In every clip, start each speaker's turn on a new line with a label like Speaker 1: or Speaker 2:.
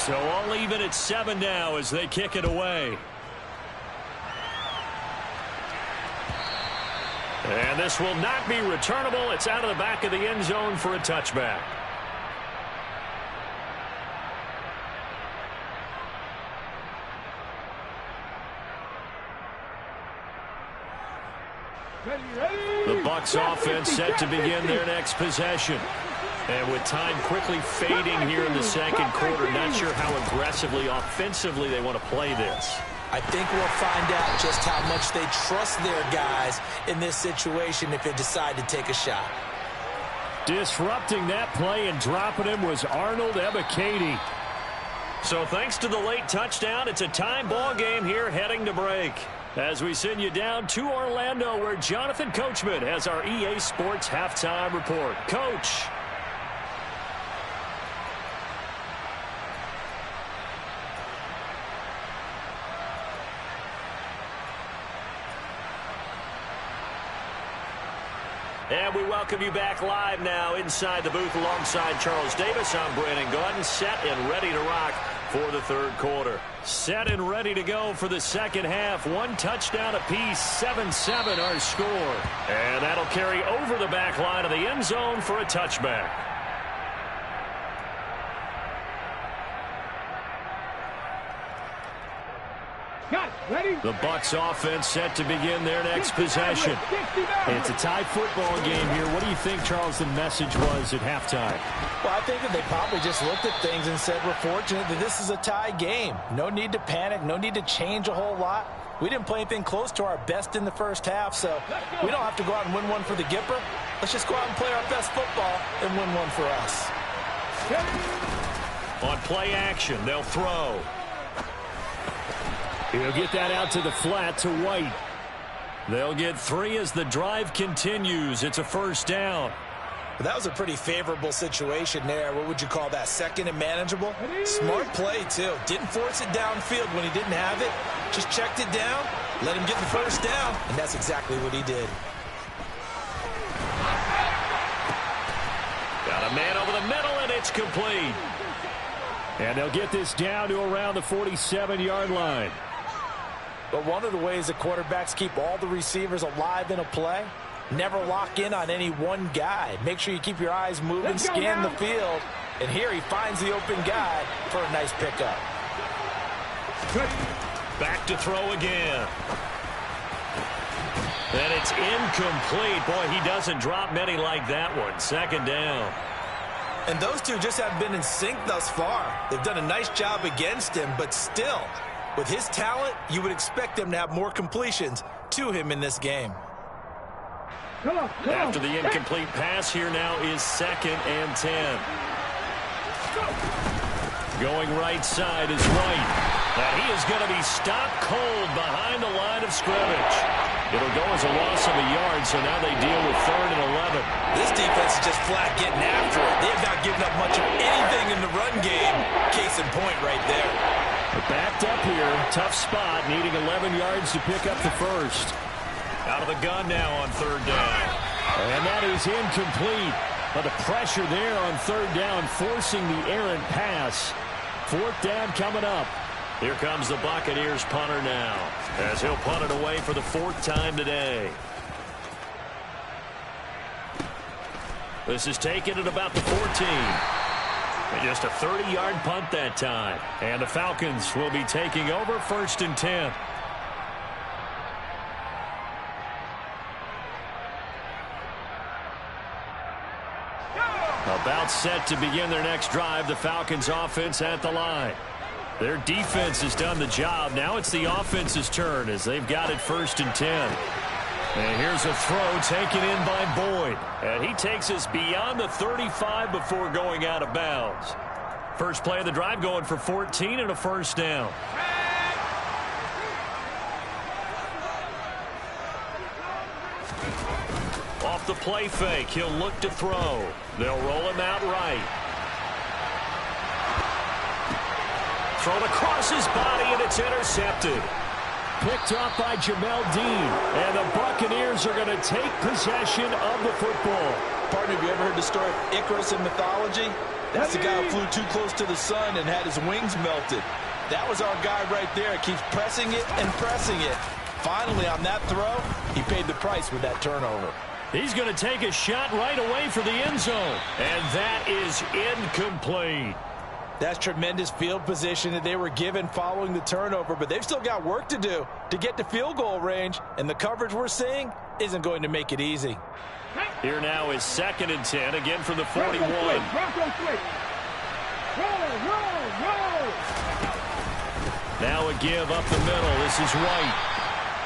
Speaker 1: So all even at 7 now as they kick it away. And this will not be returnable. It's out of the back of the end zone for a touchback. The Bucs offense set to begin their next possession. And with time quickly fading here in the second quarter, not sure how aggressively, offensively they want to play this.
Speaker 2: I think we'll find out just how much they trust their guys in this situation if they decide to take a shot.
Speaker 1: Disrupting that play and dropping him was Arnold Ebiketie. So thanks to the late touchdown, it's a tie ball game here heading to break. As we send you down to Orlando, where Jonathan Coachman has our EA Sports halftime report. Coach. And we welcome you back live now inside the booth alongside Charles Davis. I'm Brandon Gaudin, set and ready to rock for the third quarter. Set and ready to go for the second half. One touchdown apiece, 7-7 our score. And that'll carry over the back line of the end zone for a touchback. The Bucs offense set to begin their next possession. It's a tie football game here. What do you think, Charles, the message was at halftime?
Speaker 2: Well, I think that they probably just looked at things and said, we're fortunate that this is a tie game. No need to panic. No need to change a whole lot. We didn't play anything close to our best in the first half, so we don't have to go out and win one for the Gipper. Let's just go out and play our best football and win one for us.
Speaker 1: On play action, they'll throw. He'll get that out to the flat to White. They'll get 3 as the drive continues. It's a first down.
Speaker 2: Well, that was a pretty favorable situation there. What would you call that? Second and manageable? Smart play, too. Didn't force it downfield when he didn't have it. Just checked it down, let him get the first down, and that's exactly what he did.
Speaker 1: Got a man over the middle, and it's complete. And they'll get this down to around the 47-yard line.
Speaker 2: But one of the ways that quarterbacks keep all the receivers alive in a play, never lock in on any one guy. Make sure you keep your eyes moving, scan the field. And here he finds the open guy for a nice pickup.
Speaker 1: Back to throw again. And it's incomplete. Boy, he doesn't drop many like that one. Second down.
Speaker 2: And those two just haven't been in sync thus far. They've done a nice job against him, but still, with his talent, you would expect him to have more completions to him in this game.
Speaker 1: After the incomplete pass, here now is 2nd and 10. Going right side is White. Now he is going to be stopped cold behind the line of scrimmage. It'll go as a loss of a yard, so now they deal with 3rd and 11.
Speaker 2: This defense is just flat getting after it. They have not given up much of anything in the run game. Case in point right there.
Speaker 1: They're backed up here. Tough spot, needing 11 yards to pick up the first. Out of the gun now on 3rd down. And that is incomplete. But the pressure there on 3rd down, forcing the errant pass. 4th down coming up. Here comes the Buccaneers punter now, as he'll punt it away for the 4th time today. This is taken at about the 14. And just a 30-yard punt that time. And the Falcons will be taking over 1st and 10. About set to begin their next drive, the Falcons offense at the line. Their defense has done the job. Now it's the offense's turn as they've got it 1st and 10. And here's a throw taken in by Boyd. And he takes us beyond the 35 before going out of bounds. First play of the drive going for 14 and a first down. Off the play fake, he'll look to throw. They'll roll him out right. Thrown across his body, and it's intercepted. Picked off by Jamel Dean. And the Buccaneers are going to take possession of the football.
Speaker 2: Partner, have you ever heard the story of Icarus in mythology? That's the guy who flew too close to the sun and had his wings melted. That was our guy right there. Keeps pressing it and pressing it. Finally, on that throw, he paid the price with that turnover.
Speaker 1: He's going to take a shot right away for the end zone. And that is incomplete.
Speaker 2: That's tremendous field position that they were given following the turnover, but they've still got work to do to get to field goal range, and the coverage we're seeing isn't going to make it easy.
Speaker 1: Here now is 2nd and 10, again from the 41. Now a give up the middle. This is White.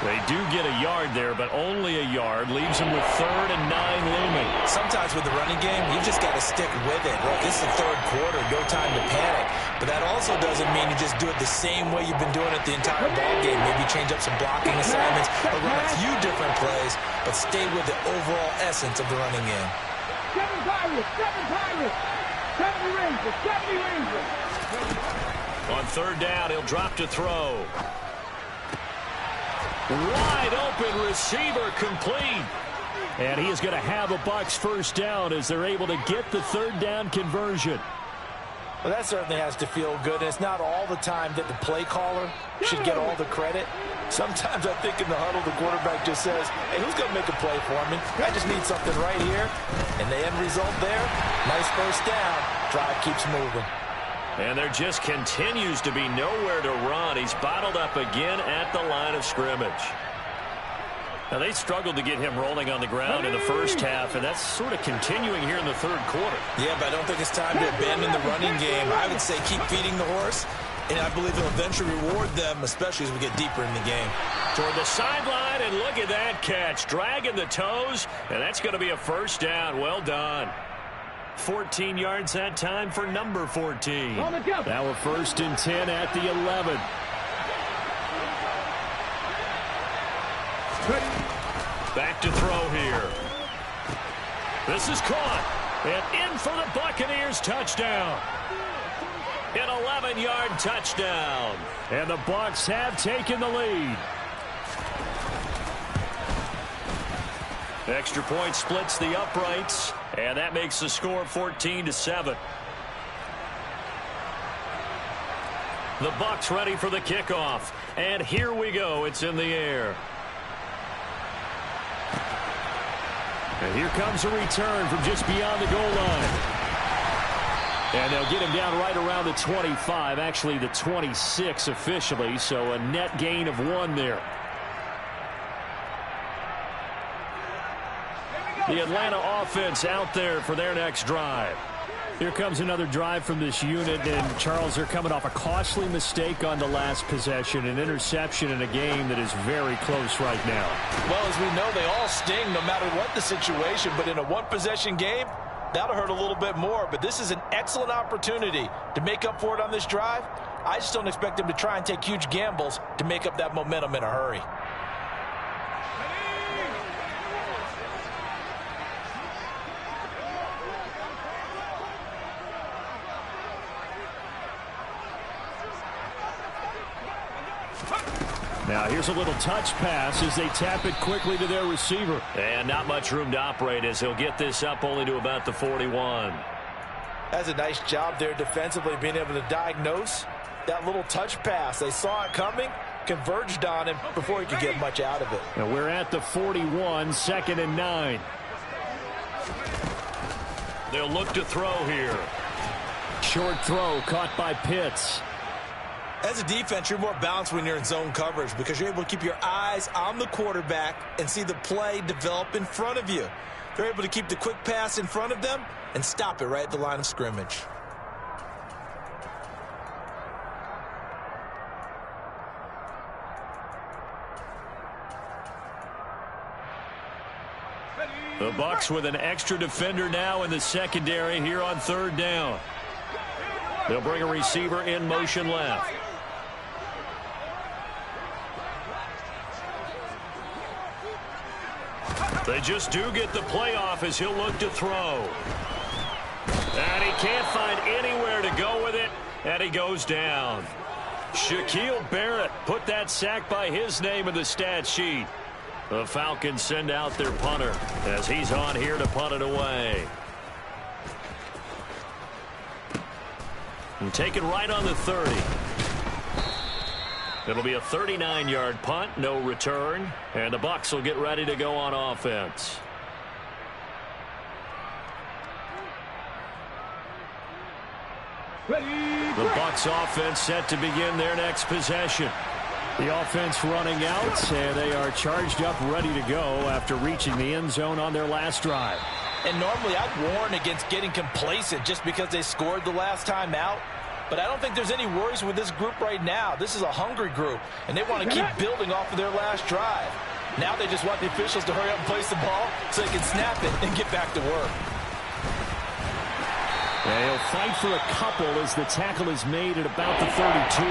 Speaker 1: They do get a yard there, but only a yard. Leaves them with 3rd and 9 looming.
Speaker 2: Sometimes with the running game, you've just got to stick with it. Look, this is the 3rd quarter. No time to panic. But that also doesn't mean you just do it the same way you've been doing it the entire ball game. Maybe change up some blocking assignments or run a few different plays, but stay with the overall essence of the running game.
Speaker 3: 7 Pirates, 70 Rangers.
Speaker 1: On 3rd down, he'll drop to throw. Wide open receiver, complete. And he is going to have a Bucs 1st down as they're able to get the 3rd down conversion.
Speaker 2: Well, that certainly has to feel good. And it's not all the time that the play caller should get all the credit. Sometimes I think in the huddle, the quarterback just says, hey, who's going to make a play for me? I just need something right here. And the end result there, nice 1st down. Drive keeps moving.
Speaker 1: And there just continues to be nowhere to run. He's bottled up again at the line of scrimmage. Now, they struggled to get him rolling on the ground in the 1st half, and that's sort of continuing here in the 3rd quarter.
Speaker 2: Yeah, but I don't think it's time to abandon the running game. I would say keep feeding the horse, and I believe it'll eventually reward them, especially as we get deeper in the game.
Speaker 1: Toward the sideline, and look at that catch. Dragging the toes, and that's going to be a 1st down. Well done. 14 yards that time for number 14. Now a 1st and 10 at the 11. Back to throw here. This is caught. And in for the Buccaneers touchdown. An 11-yard touchdown. And the Bucs have taken the lead. Extra point splits the uprights, and that makes the score 14-7. The Bucs ready for the kickoff, and here we go. It's in the air. And here comes a return from just beyond the goal line. And they'll get him down right around the 25, actually the 26 officially, so a net gain of 1 there. The Atlanta offense out there for their next drive. Here comes another drive from this unit, and Charles, they're coming off a costly mistake on the last possession, an interception in a game that is very close right now.
Speaker 2: Well, as we know, they all sting no matter what the situation, but in a one-possession game, that'll hurt a little bit more, but this is an excellent opportunity to make up for it on this drive. I just don't expect them to try and take huge gambles to make up that momentum in a hurry.
Speaker 1: Now here's a little touch pass as they tap it quickly to their receiver. And not much room to operate as he'll get this up only to about the 41.
Speaker 2: That's a nice job there defensively, being able to diagnose that little touch pass. They saw it coming, converged on him before he could get much out of it.
Speaker 1: And we're at the 41, 2nd and 9. They'll look to throw here. Short throw caught by Pitts.
Speaker 2: As a defense, you're more balanced when you're in zone coverage because you're able to keep your eyes on the quarterback and see the play develop in front of you. They're able to keep the quick pass in front of them and stop it right at the line of scrimmage.
Speaker 1: The Bucs with an extra defender now in the secondary here on 3rd down. They'll bring a receiver in motion left. They just do get the playoff as he'll look to throw. And he can't find anywhere to go with it, and he goes down. Shaquille Barrett put that sack by his name in the stat sheet. The Falcons send out their punter as he's on here to punt it away. And take it right on the 30. It'll be a 39-yard punt, no return. And the Bucs will get ready to go on offense. The Bucs offense set to begin their next possession. The offense running out, and they are charged up, ready to go after reaching the end zone on their last drive.
Speaker 2: And normally I'd warn against getting complacent just because they scored the last time out. But I don't think there's any worries with this group right now. This is a hungry group, and they want to keep building off of their last drive. Now they just want the officials to hurry up and place the ball so they can snap it and get back to work.
Speaker 1: They'll fight for a couple as the tackle is made at about the 32.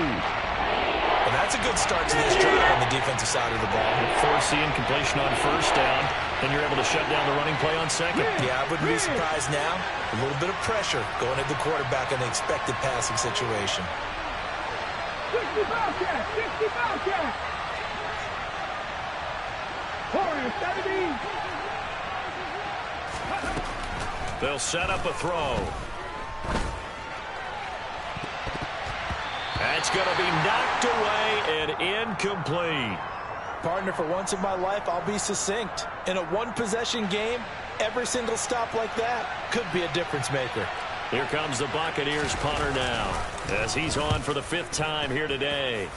Speaker 2: And that's a good start to this drive on the defensive side of the ball.
Speaker 1: Force the incompletion on first down, then you're able to shut down the running play on second.
Speaker 2: Yeah, I wouldn't be surprised now. A little bit of pressure going at the quarterback in the expected passing situation.
Speaker 3: 60 Bobcat! 60 Bobcat! 70.
Speaker 1: They'll set up a throw. That's going to be knocked away and incomplete.
Speaker 2: Partner, for once in my life, I'll be succinct. In a one-possession game, every single stop like that could be a difference maker.
Speaker 1: Here comes the Buccaneers punter now, as he's on for the 5th time here today.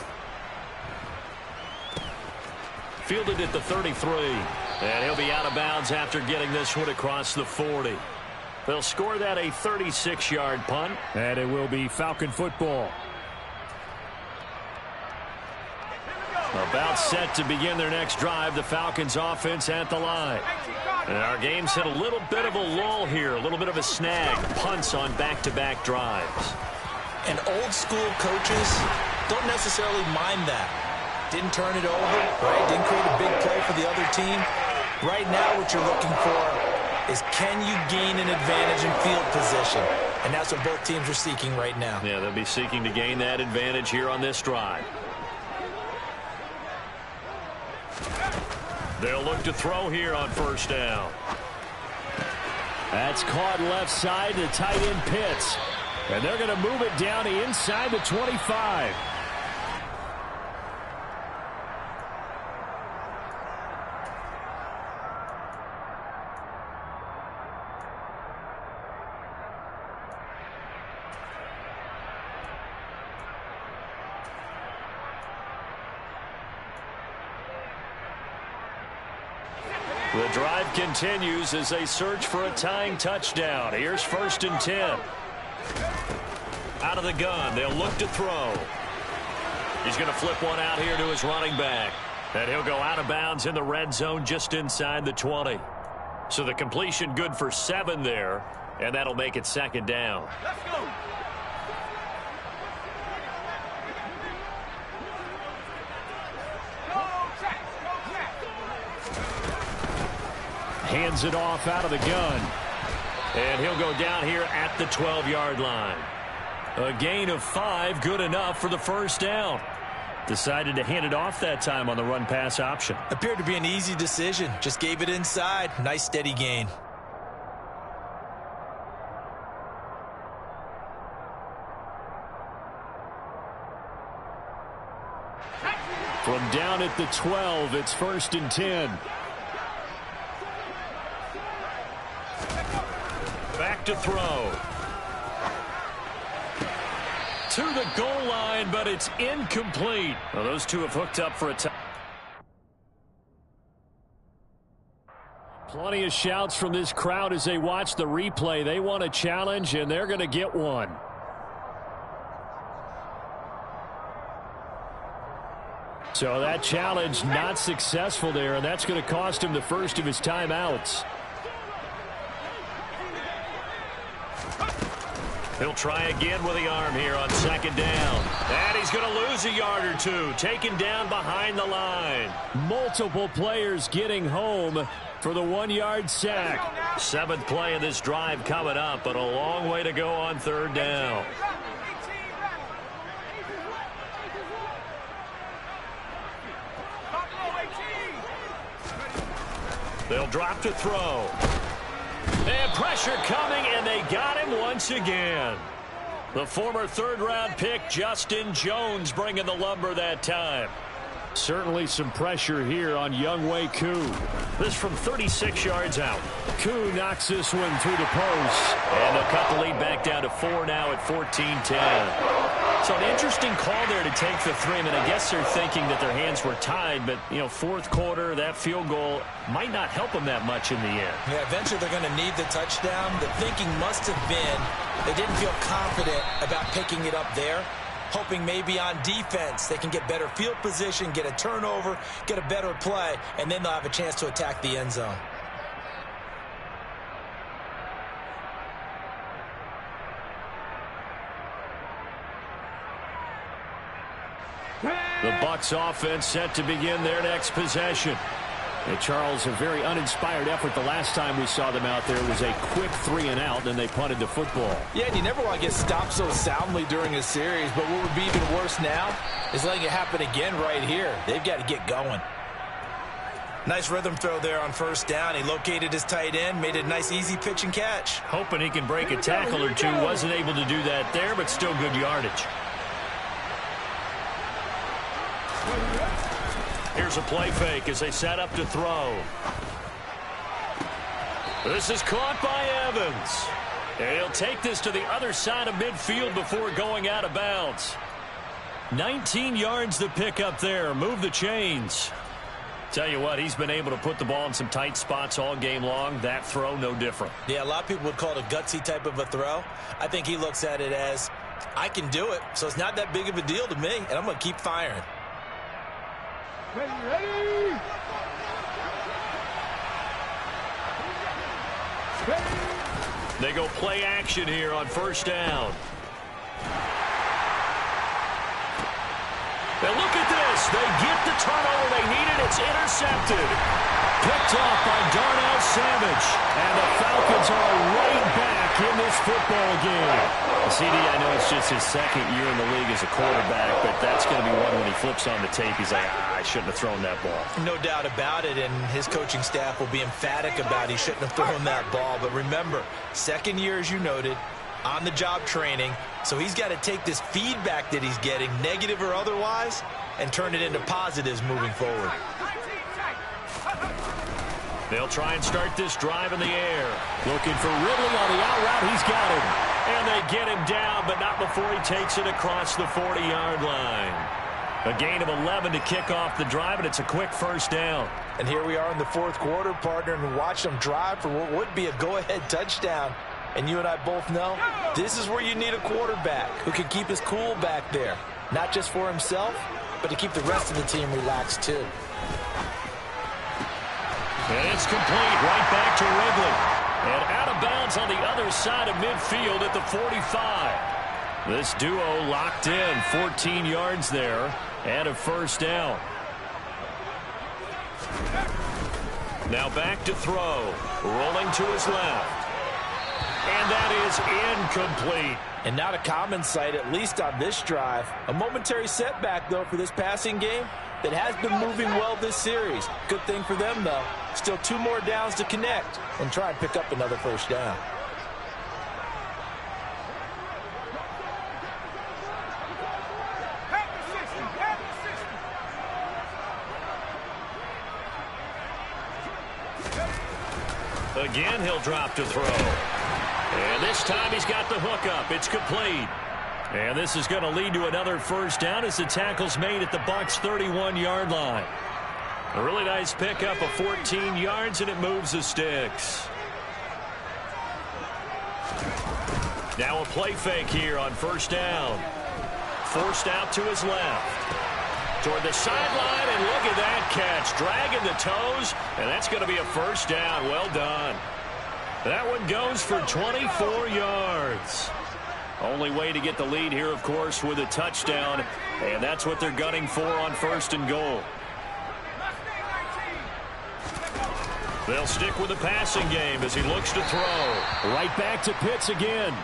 Speaker 1: Fielded at the 33, and he'll be out of bounds after getting this one across the 40. They'll score that a 36-yard punt, and it will be Falcon football. About set to begin their next drive, the Falcons offense at the line. And our game's hit a little bit of a lull here, a little bit of a snag. Punts on back-to-back drives.
Speaker 2: And old school coaches don't necessarily mind that. Didn't turn it over, right? Didn't create a big play for the other team. Right now what you're looking for is, can you gain an advantage in field position? And that's what both teams are seeking right now.
Speaker 1: Yeah, they'll be seeking to gain that advantage here on this drive. They'll look to throw here on first down. That's caught left side to tight end Pitts. And they're going to move it down to inside the 25. The drive continues as they search for a tying touchdown. Here's 1st and 10. Out of the gun, they'll look to throw. He's going to flip one out here to his running back. And he'll go out of bounds in the red zone just inside the 20. So the completion good for 7 there, and that'll make it 2nd down.
Speaker 3: Let's go.
Speaker 1: Hands it off out of the gun. And he'll go down here at the 12-yard line. A gain of 5, good enough for the 1st down. Decided to hand it off that time on the run-pass option.
Speaker 2: Appeared to be an easy decision. Just gave it inside. Nice steady gain.
Speaker 1: From down at the 12, it's 1st and 10. Back to throw. To the goal line, but it's incomplete. Well, those two have hooked up for a time. Plenty of shouts from this crowd as they watch the replay. They want a challenge, and they're going to get one. So that challenge not successful there, and that's going to cost him the first of his timeouts. He'll try again with the arm here on 2nd down. And he's going to lose a yard or two. Taken down behind the line. Multiple players getting home for the 1-yard sack. 7th play of this drive coming up, but a long way to go on 3rd down. They'll drop to throw. And pressure coming, and they got him once again. The former third-round pick, Justin Jones, bringing the lumber that time. Certainly some pressure here on Younghoe Koo. This from 36 yards out. Koo knocks this one through the post. And they'll cut the lead back down to 4 now at 14-10. So an interesting call there to take the 3. I mean, I guess they're thinking that their hands were tied, but, you know, fourth quarter, that field goal might not help them that much in the end.
Speaker 2: Yeah, eventually they're going to need the touchdown. The thinking must have been they didn't feel confident about picking it up there, hoping maybe on defense they can get better field position, get a turnover, get a better play, and then they'll have a chance to attack the end zone.
Speaker 1: The Bucs offense set to begin their next possession. And Charles, a very uninspired effort the last time we saw them out there. It was a quick 3 and out, and they punted the football.
Speaker 2: Yeah, and you never want to get stopped so soundly during a series, but what would be even worse now is letting it happen again right here. They've got to get going. Nice rhythm throw there on first down. He located his tight end, made a nice easy pitch and catch.
Speaker 1: Hoping he can break a tackle or two. Wasn't able to do that there, but still good yardage. Here's a play fake as they set up to throw. This is caught by Evans. And he'll take this to the other side of midfield before going out of bounds. 19 yards to pick up there. Move the chains. Tell you what, he's been able to put the ball in some tight spots all game long. That throw, no different.
Speaker 2: Yeah, a lot of people would call it a gutsy type of a throw. I think he looks at it as, I can do it, so it's not that big of a deal to me, and I'm going to keep firing.
Speaker 3: Ready?
Speaker 1: They go play action here on first down. And look at this. They get the turnover they needed. It's intercepted. Picked off by Darnell Savage. And the Falcons are right back in this football game. CD, I know it's just his second year in the league as a quarterback, but that's going to be one when he flips on the tape. He's like, I shouldn't have thrown that ball.
Speaker 2: No doubt about it, and his coaching staff will be emphatic about he shouldn't have thrown that ball. But remember, second year, as you noted, on-the-job training, so he's got to take this feedback that he's getting, negative or otherwise, and turn it into positives moving forward.
Speaker 1: They'll try and start this drive in the air. Looking for Ridley on the out route. He's got him. And they get him down, but not before he takes it across the 40-yard line. A gain of 11 to kick off the drive, and it's a quick first down.
Speaker 2: And here we are in the fourth quarter, partner, and watch them drive for what would be a go-ahead touchdown. And you and I both know this is where you need a quarterback who can keep his cool back there. Not just for himself, but to keep the rest of the team relaxed too.
Speaker 1: And it's complete right back to Ridley. And out of bounds on the other side of midfield at the 45. This duo locked in, 14 yards there and a first down. Now back to throw. Rolling to his left. And that is incomplete.
Speaker 2: And not a common sight, at least on this drive. A momentary setback, though, for this passing game that has been moving well this series. Good thing for them, though. Still 2 more downs to connect and try and pick up another first down.
Speaker 1: Again, he'll drop to throw. And this time he's got the hook up. It's complete. And this is going to lead to another first down as the tackle's made at the Bucs' 31-yard line. A really nice pickup of 14 yards, and it moves the sticks. Now a play fake here on first down. Forced out to his left. Toward the sideline, and look at that catch. Dragging the toes, and that's going to be a first down. Well done. That one goes for 24 yards. Only way to get the lead here, of course, with a touchdown, and that's what they're gunning for on first and goal. They'll stick with the passing game as he looks to throw. Right back to Pitts again.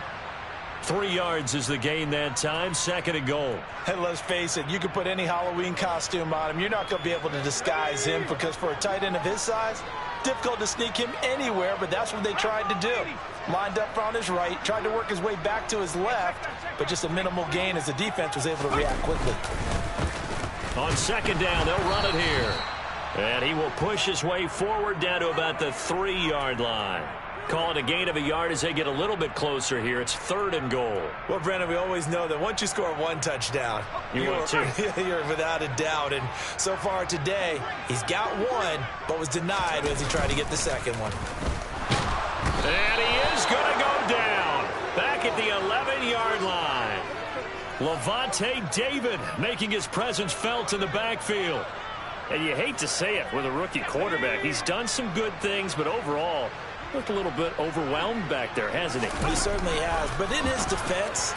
Speaker 1: 3 yards is the gain that time, second and goal.
Speaker 2: And let's face it, you can put any Halloween costume on him. You're not going to be able to disguise him because for a tight end of his size, difficult to sneak him anywhere, but that's what they tried to do. Lined up on his right, tried to work his way back to his left, but just a minimal gain as the defense was able to react quickly.
Speaker 1: On second down, they'll run it here. And he will push his way forward down to about the 3-yard line. Call it a gain of a yard as they get a little bit closer here. It's 3rd and goal.
Speaker 2: Well, Brandon, we always know that once you score 1 touchdown, you're without a doubt. And so far today, he's got 1, but was denied as he tried to get the second one.
Speaker 1: And he is going to go down. Back at the 11-yard line. Levante David making his presence felt in the backfield. And you hate to say it with a rookie quarterback. He's done some good things, but overall, looked a little bit overwhelmed back there, hasn't he?
Speaker 2: He certainly has. But in his defense,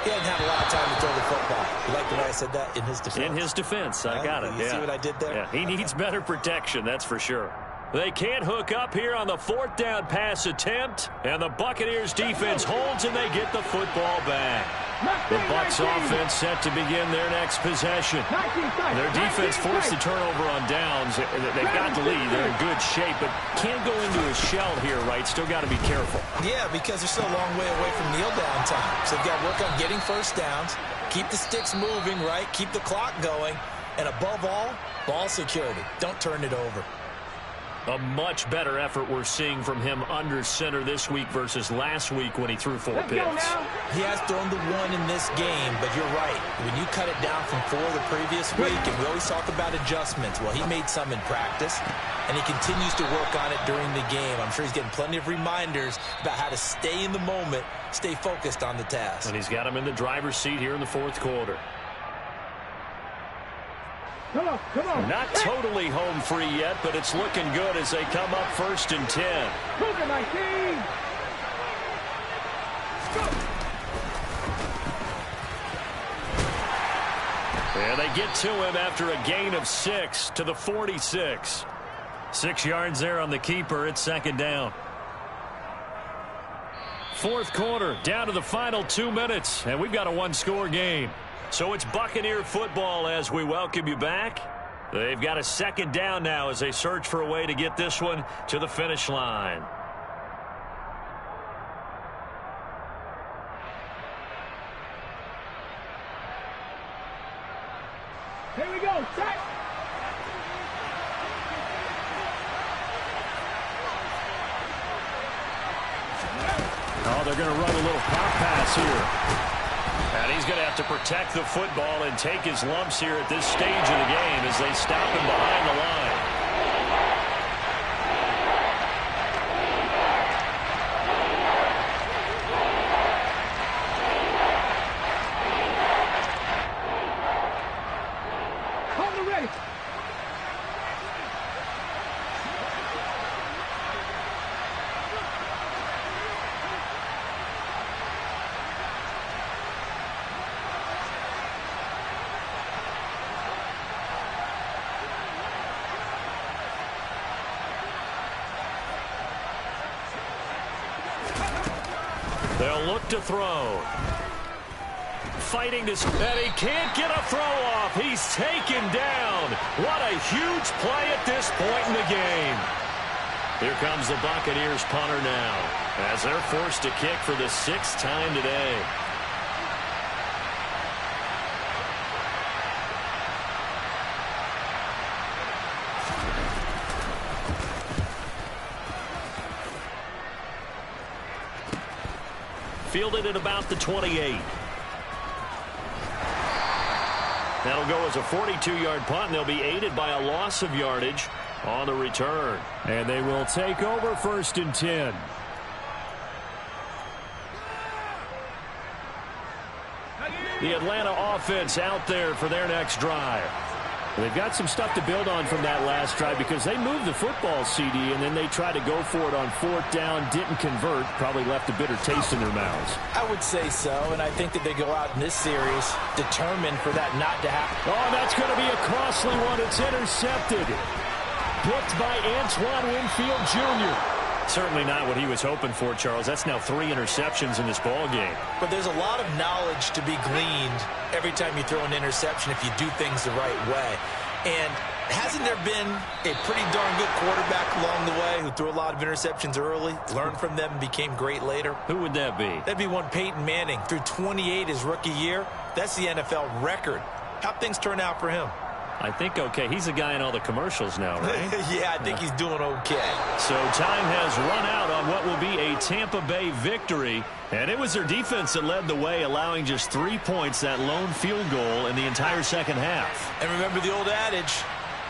Speaker 2: he hasn't had a lot of time to throw the football. You like the way I said that? In his defense.
Speaker 1: In his defense. I got it.
Speaker 2: You see what I did there?
Speaker 1: Yeah, he needs better protection, that's for sure. They can't hook up here on the 4th down pass attempt. And the Buccaneers defense holds and they get the football back. The Bucs offense set to begin their next possession. Their defense forced the turnover on downs. They've got the lead. They're in good shape, but can't go into a shell here, right? Still got to be careful.
Speaker 2: Yeah, because they're still a long way away from kneel down time. So they've got to work on getting first downs, keep the sticks moving, right? Keep the clock going. And above all, ball security. Don't turn it over.
Speaker 1: A much better effort we're seeing from him under center this week versus last week when he threw 4 picks.
Speaker 2: He has thrown the 1 in this game, but you're right. When you cut it down from 4 the previous week, and we always talk about adjustments, well, he made some in practice, and he continues to work on it during the game. I'm sure he's getting plenty of reminders about how to stay in the moment, stay focused on the task.
Speaker 1: And he's got him in the driver's seat here in the 4th quarter.
Speaker 3: Come on.
Speaker 1: Not totally home free yet, but it's looking good as they come up 1st and 10.
Speaker 3: Cougar 19.
Speaker 1: And they get to him after a gain of 6 to the 46. 6 yards there on the keeper. It's 2nd down. 4th quarter, down to the final 2 minutes, and we've got a 1-score game. So it's Buccaneer football as we welcome you back. They've got a 2nd down now as they search for a way to get this one to the finish line.
Speaker 3: Here we go. Set.
Speaker 1: Oh, they're going to run a little pop pass here. And he's going to have to protect the football and take his lumps here at this stage of the game as they stop him behind the line.
Speaker 3: Hold the ready.
Speaker 1: They'll look to throw. Fighting this, and he can't get a throw off. He's taken down. What a huge play at this point in the game. Here comes the Buccaneers punter now as they're forced to kick for the 6th time today. Fielded at about the 28. That'll go as a 42-yard punt, and they'll be aided by a loss of yardage on the return. And they will take over 1st and 10. The Atlanta offense out there for their next drive. They've got some stuff to build on from that last drive because they moved the football, CD, and then they tried to go for it on 4th down, didn't convert, probably left a bitter taste in their mouths.
Speaker 2: I would say so, and I think that they go out in this series determined for that not to happen.
Speaker 1: Oh, that's going to be a costly one. It's intercepted. Picked by Antoine Winfield Jr. Certainly not what he was hoping for, Charles. That's now 3 interceptions in this ball game.
Speaker 2: But there's a lot of knowledge to be gleaned every time you throw an interception if you do things the right way. And hasn't there been a pretty darn good quarterback along the way who threw a lot of interceptions early, learned from them, and became great later?
Speaker 1: Who would that be?
Speaker 2: That'd be one Peyton Manning. Threw 28 his rookie year. That's the NFL record. How'd things turn out for him?
Speaker 1: I think okay. He's a guy in all the commercials now, right?
Speaker 2: Yeah, I think he's doing okay.
Speaker 1: So time has run out on what will be a Tampa Bay victory. And it was their defense that led the way, allowing just 3 points, that lone field goal in the entire second half.
Speaker 2: And remember the old adage,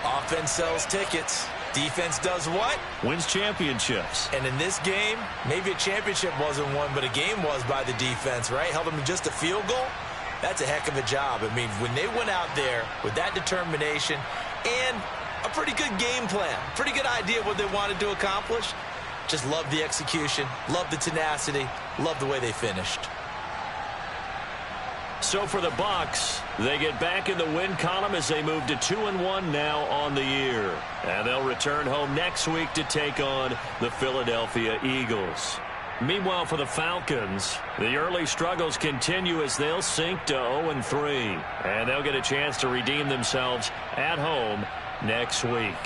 Speaker 2: offense sells tickets. Defense does what?
Speaker 1: Wins championships.
Speaker 2: And in this game, maybe a championship wasn't won, but a game was by the defense, right? Held them to just a field goal. That's a heck of a job. I mean, when they went out there with that determination and a pretty good game plan, pretty good idea of what they wanted to accomplish, just love the execution, love the tenacity, love the way they finished.
Speaker 1: So for the Bucs, they get back in the win column as they move to 2-1 now on the year. And they'll return home next week to take on the Philadelphia Eagles. Meanwhile, for the Falcons, the early struggles continue as they'll sink to 0-3. And they'll get a chance to redeem themselves at home next week.